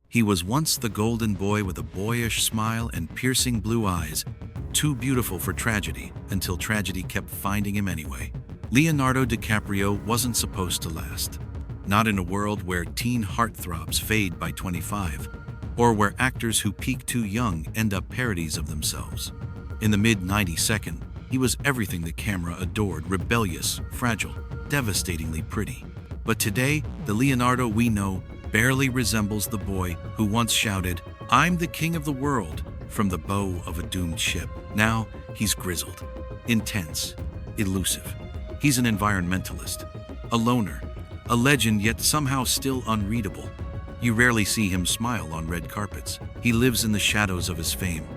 He was once the golden boy with a boyish smile and piercing blue eyes, too beautiful for tragedy until tragedy kept finding him anyway. Leonardo DiCaprio wasn't supposed to last. Not in a world where teen heartthrobs fade by 25, or where actors who peak too young end up parodies of themselves. In the mid-92nd, he was everything the camera adored: rebellious, fragile, devastatingly pretty. But today, the Leonardo we know barely resembles the boy who once shouted, "I'm the king of the world," from the bow of a doomed ship. Now, he's grizzled, intense, elusive. He's an environmentalist, a loner, a legend yet somehow still unreadable. You rarely see him smile on red carpets. He lives in the shadows of his fame,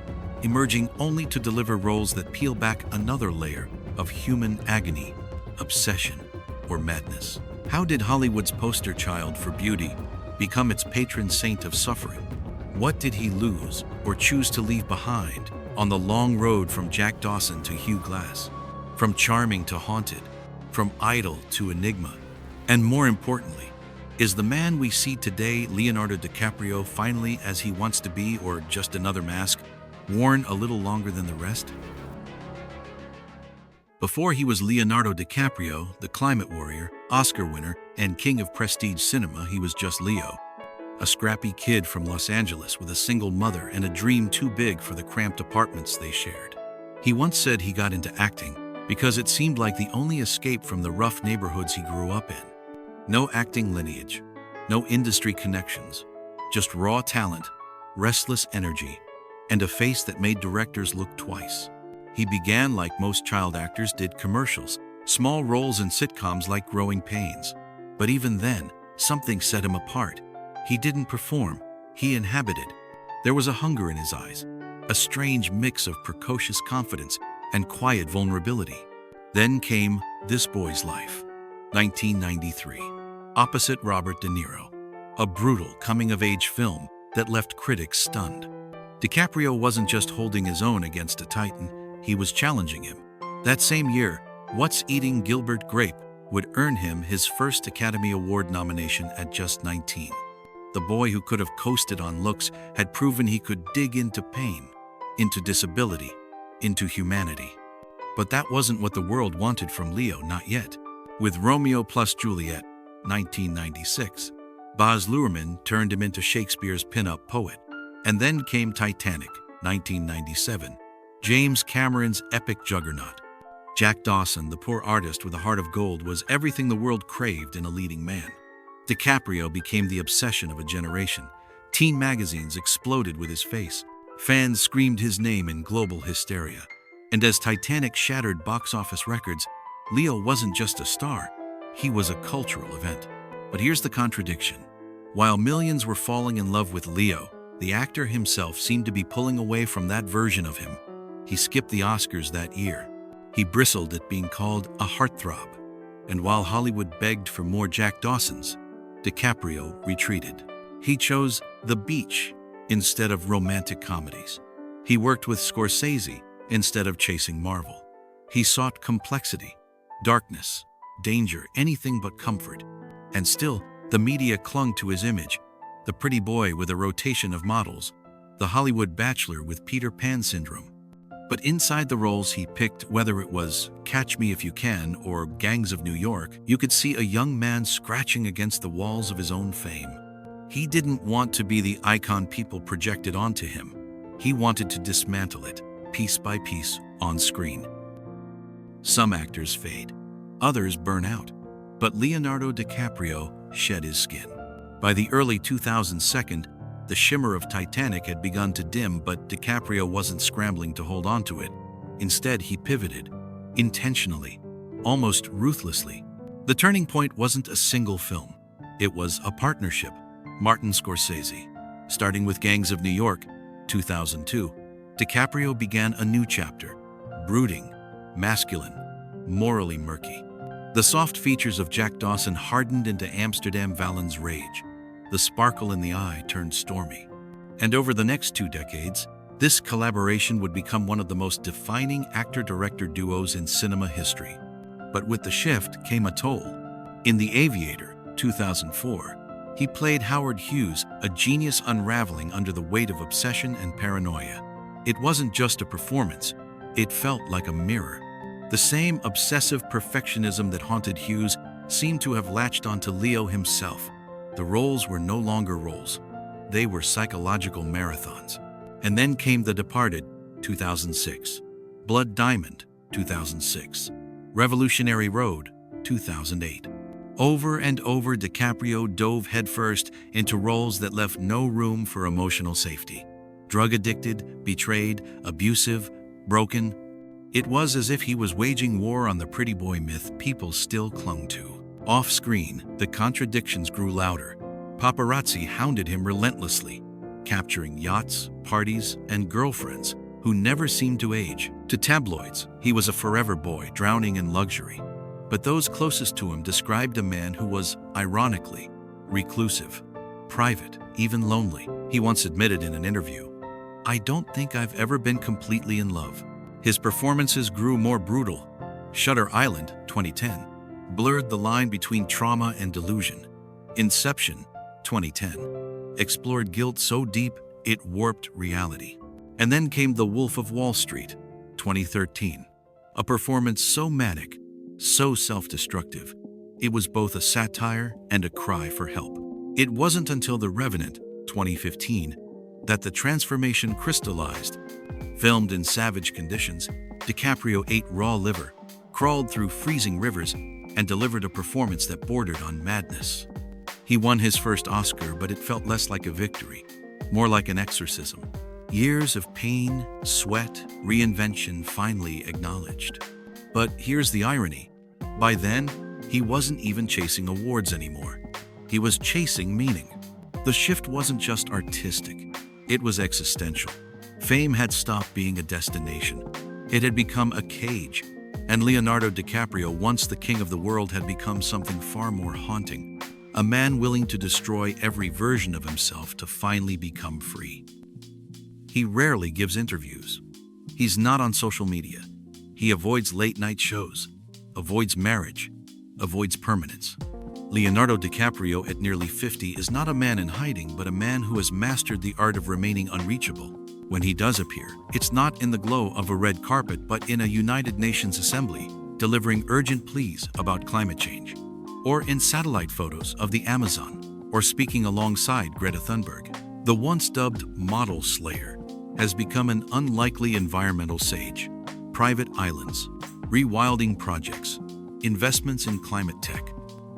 emerging only to deliver roles that peel back another layer of human agony, obsession, or madness. How did Hollywood's poster child for beauty become its patron saint of suffering? What did he lose or choose to leave behind on the long road from Jack Dawson to Hugh Glass, from charming to haunted, from idol to enigma? And more importantly, is the man we see today, Leonardo DiCaprio, finally as he wants to be, or just another mask, worn a little longer than the rest? Before he was Leonardo DiCaprio, the climate warrior, Oscar winner, and king of prestige cinema, he was just Leo, a scrappy kid from Los Angeles with a single mother and a dream too big for the cramped apartments they shared. He once said he got into acting because it seemed like the only escape from the rough neighborhoods he grew up in. No acting lineage, no industry connections, just raw talent, restless energy, and a face that made directors look twice. He began like most child actors did: commercials, small roles in sitcoms like Growing Pains. But even then, something set him apart. He didn't perform, he inhabited. There was a hunger in his eyes, a strange mix of precocious confidence and quiet vulnerability. Then came This Boy's Life, 1993, opposite Robert De Niro, a brutal coming-of-age film that left critics stunned. DiCaprio wasn't just holding his own against a titan, he was challenging him. That same year, What's Eating Gilbert Grape would earn him his first Academy Award nomination at just 19. The boy who could have coasted on looks had proven he could dig into pain, into disability, into humanity. But that wasn't what the world wanted from Leo, not yet. With Romeo plus Juliet, 1996, Baz Luhrmann turned him into Shakespeare's pin-up poet. And then came Titanic, 1997, James Cameron's epic juggernaut. Jack Dawson, the poor artist with a heart of gold, was everything the world craved in a leading man. DiCaprio became the obsession of a generation. Teen magazines exploded with his face. Fans screamed his name in global hysteria. And as Titanic shattered box office records, Leo wasn't just a star, he was a cultural event. But here's the contradiction. While millions were falling in love with Leo, the actor himself seemed to be pulling away from that version of him. He skipped the Oscars that year. He bristled at being called a heartthrob. And while Hollywood begged for more Jack Dawsons, DiCaprio retreated. He chose the beach instead of romantic comedies. He worked with Scorsese instead of chasing Marvel. He sought complexity, darkness, danger, anything but comfort. And still, the media clung to his image: the pretty boy with a rotation of models, the Hollywood bachelor with Peter Pan syndrome. But inside the roles he picked, whether it was Catch Me If You Can or Gangs of New York, you could see a young man scratching against the walls of his own fame. He didn't want to be the icon people projected onto him. He wanted to dismantle it, piece by piece, on screen. Some actors fade, others burn out. But Leonardo DiCaprio shed his skin. By the early 2000s, the shimmer of Titanic had begun to dim, but DiCaprio wasn't scrambling to hold on to it. Instead, he pivoted, intentionally, almost ruthlessly. The turning point wasn't a single film. It was a partnership. Martin Scorsese. Starting with Gangs of New York, 2002, DiCaprio began a new chapter. Brooding, masculine, morally murky. The soft features of Jack Dawson hardened into Amsterdam Valens rage. The sparkle in the eye turned stormy. And over the next 2 decades, this collaboration would become one of the most defining actor-director duos in cinema history. But with the shift came a toll. In The Aviator, 2004, He played Howard Hughes, a genius unraveling under the weight of obsession and paranoia. It wasn't just a performance, it felt like a mirror. The same obsessive perfectionism that haunted Hughes seemed to have latched onto Leo himself. The roles were no longer roles. They were psychological marathons. And then came The Departed, 2006. Blood Diamond, 2006. Revolutionary Road, 2008. Over and over, DiCaprio dove headfirst into roles that left no room for emotional safety. Drug-addicted, betrayed, abusive, broken. It was as if he was waging war on the pretty boy myth people still clung to. Off-screen, the contradictions grew louder. Paparazzi hounded him relentlessly, capturing yachts, parties, and girlfriends who never seemed to age. To tabloids, he was a forever boy drowning in luxury. But those closest to him described a man who was, ironically, reclusive, private, even lonely. He once admitted in an interview, "I don't think I've ever been completely in love." His performances grew more brutal. Shutter Island, 2010, blurred the line between trauma and delusion. Inception, 2010, explored guilt so deep it warped reality. And then came The Wolf of Wall Street, 2013, a performance so manic, so self-destructive, it was both a satire and a cry for help. It wasn't until The Revenant, 2015, that the transformation crystallized. Filmed in savage conditions, DiCaprio ate raw liver, crawled through freezing rivers, and delivered a performance that bordered on madness. He won his first Oscar, but it felt less like a victory, more like an exorcism. Years of pain, sweat, reinvention finally acknowledged. But here's the irony. By then, he wasn't even chasing awards anymore. He was chasing meaning. The shift wasn't just artistic, it was existential. Fame had stopped being a destination. It had become a cage. And Leonardo DiCaprio, once the king of the world, had become something far more haunting. A man willing to destroy every version of himself to finally become free. He rarely gives interviews. He's not on social media. He avoids late-night shows, avoids marriage, avoids permanence. Leonardo DiCaprio at nearly 50 is not a man in hiding, but a man who has mastered the art of remaining unreachable. When he does appear, it's not in the glow of a red carpet, but in a United Nations assembly, delivering urgent pleas about climate change, or in satellite photos of the Amazon, or speaking alongside Greta Thunberg. The once dubbed model slayer has become an unlikely environmental sage. Private islands, rewilding projects, investments in climate tech.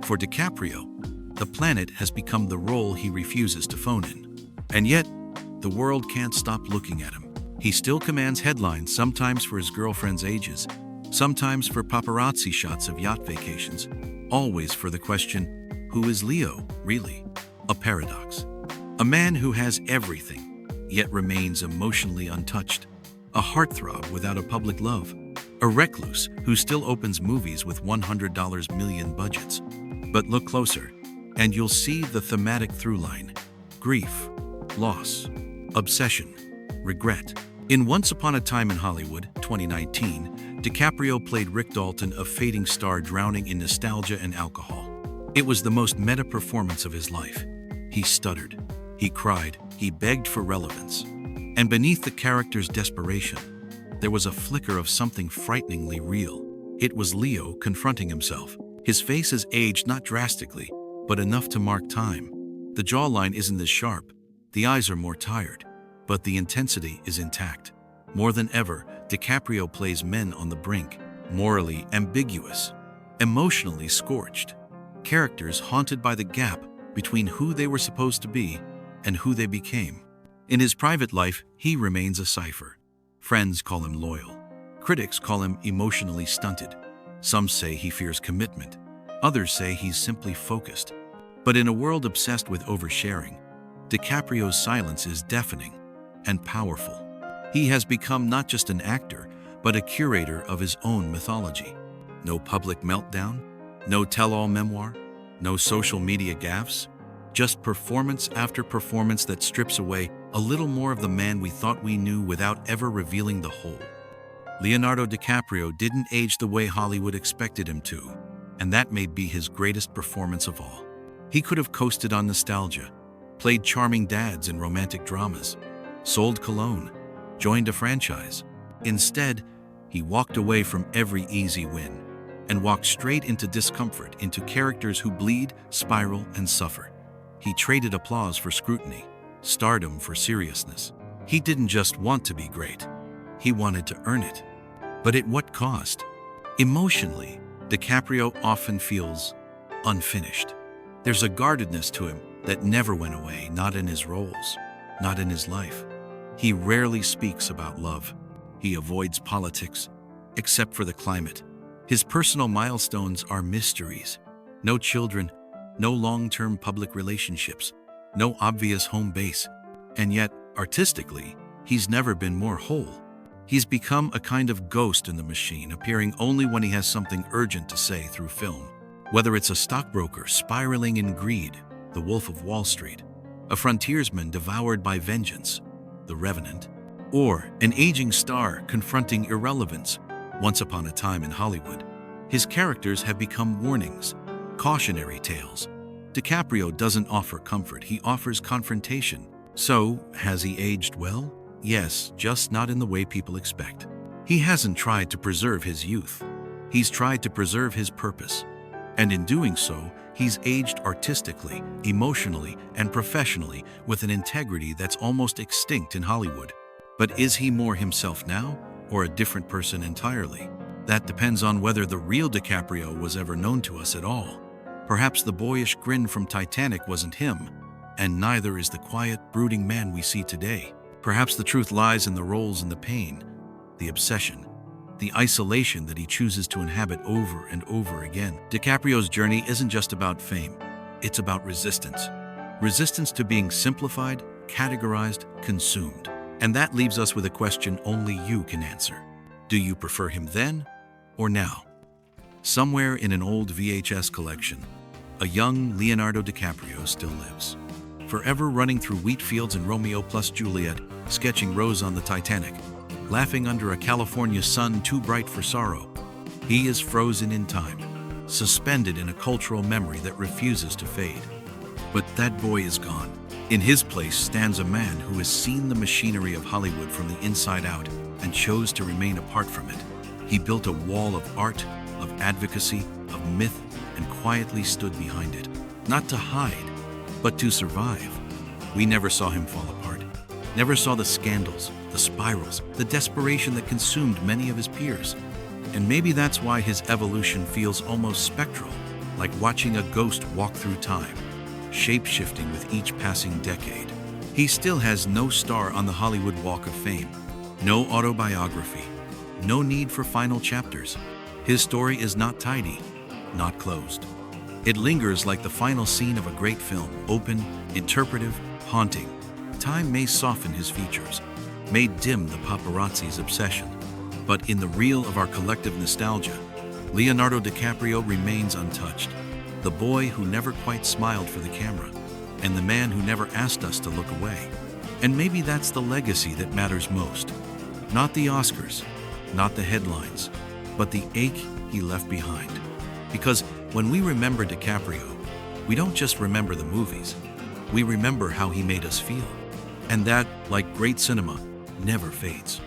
For DiCaprio, the planet has become the role he refuses to phone in. And yet, the world can't stop looking at him. He still commands headlines, sometimes for his girlfriend's ages, sometimes for paparazzi shots of yacht vacations, always for the question, who is Leo, really? A paradox. A man who has everything, yet remains emotionally untouched. A heartthrob without a public love. A recluse who still opens movies with $100 million budgets. But look closer, and you'll see the thematic through line. Grief, loss, obsession, regret. In Once Upon a Time in Hollywood, 2019, DiCaprio played Rick Dalton, a fading star drowning in nostalgia and alcohol. It was the most meta performance of his life. He stuttered, he cried, he begged for relevance. And beneath the character's desperation, there was a flicker of something frighteningly real. It was Leo confronting himself. His face has aged not drastically, but enough to mark time. The jawline isn't as sharp, the eyes are more tired, but the intensity is intact. More than ever, DiCaprio plays men on the brink, morally ambiguous, emotionally scorched. Characters haunted by the gap between who they were supposed to be and who they became. In his private life, he remains a cipher. Friends call him loyal. Critics call him emotionally stunted. Some say he fears commitment. Others say he's simply focused. But in a world obsessed with oversharing, DiCaprio's silence is deafening and powerful. He has become not just an actor, but a curator of his own mythology. No public meltdown, no tell-all memoir, no social media gaffes, just performance after performance that strips away a little more of the man we thought we knew without ever revealing the whole. Leonardo DiCaprio didn't age the way Hollywood expected him to, and that may be his greatest performance of all. He could have coasted on nostalgia, played charming dads in romantic dramas, sold cologne, joined a franchise. Instead, he walked away from every easy win and walked straight into discomfort, into characters who bleed, spiral, and suffer. He traded applause for scrutiny, stardom for seriousness. He didn't just want to be great. He wanted to earn it. But at what cost? Emotionally, DiCaprio often feels unfinished. There's a guardedness to him that never went away, not in his roles, not in his life. He rarely speaks about love. He avoids politics, except for the climate. His personal milestones are mysteries. No children, no long-term public relationships, no obvious home base. And yet, artistically, he's never been more whole. He's become a kind of ghost in the machine, appearing only when he has something urgent to say through film. Whether it's a stockbroker spiraling in greed, the Wolf of Wall Street, a frontiersman devoured by vengeance, the Revenant, or an aging star confronting irrelevance, once upon a time in Hollywood. His characters have become warnings, cautionary tales. DiCaprio doesn't offer comfort, he offers confrontation. So, has he aged well? Yes, just not in the way people expect. He hasn't tried to preserve his youth. He's tried to preserve his purpose. And in doing so, he's aged artistically, emotionally, and professionally with an integrity that's almost extinct in Hollywood. But is he more himself now, or a different person entirely? That depends on whether the real DiCaprio was ever known to us at all. Perhaps the boyish grin from Titanic wasn't him, and neither is the quiet, brooding man we see today. Perhaps the truth lies in the roles and the pain, the obsession, the isolation that he chooses to inhabit over and over again. DiCaprio's journey isn't just about fame, it's about resistance. Resistance to being simplified, categorized, consumed. And that leaves us with a question only you can answer. Do you prefer him then or now? Somewhere in an old VHS collection, a young Leonardo DiCaprio still lives, forever running through wheat fields in Romeo plus Juliet, sketching Rose on the Titanic, laughing under a California sun too bright for sorrow. He is frozen in time, suspended in a cultural memory that refuses to fade. But that boy is gone. In his place stands a man who has seen the machinery of Hollywood from the inside out and chose to remain apart from it. He built a wall of art, of advocacy, of myth, and quietly stood behind it, not to hide, but to survive. We never saw him fall apart, never saw the scandals, the spirals, the desperation that consumed many of his peers. And maybe that's why his evolution feels almost spectral, like watching a ghost walk through time, shape-shifting with each passing decade. He still has no star on the Hollywood Walk of Fame, no autobiography, no need for final chapters. His story is not tidy, not closed. It lingers like the final scene of a great film, open, interpretive, haunting. Time may soften his features, may dim the paparazzi's obsession, but in the reel of our collective nostalgia, Leonardo DiCaprio remains untouched. The boy who never quite smiled for the camera, and the man who never asked us to look away. And maybe that's the legacy that matters most. Not the Oscars, not the headlines, but the ache he left behind. Because when we remember DiCaprio, we don't just remember the movies, we remember how he made us feel. And that, like great cinema, never fades.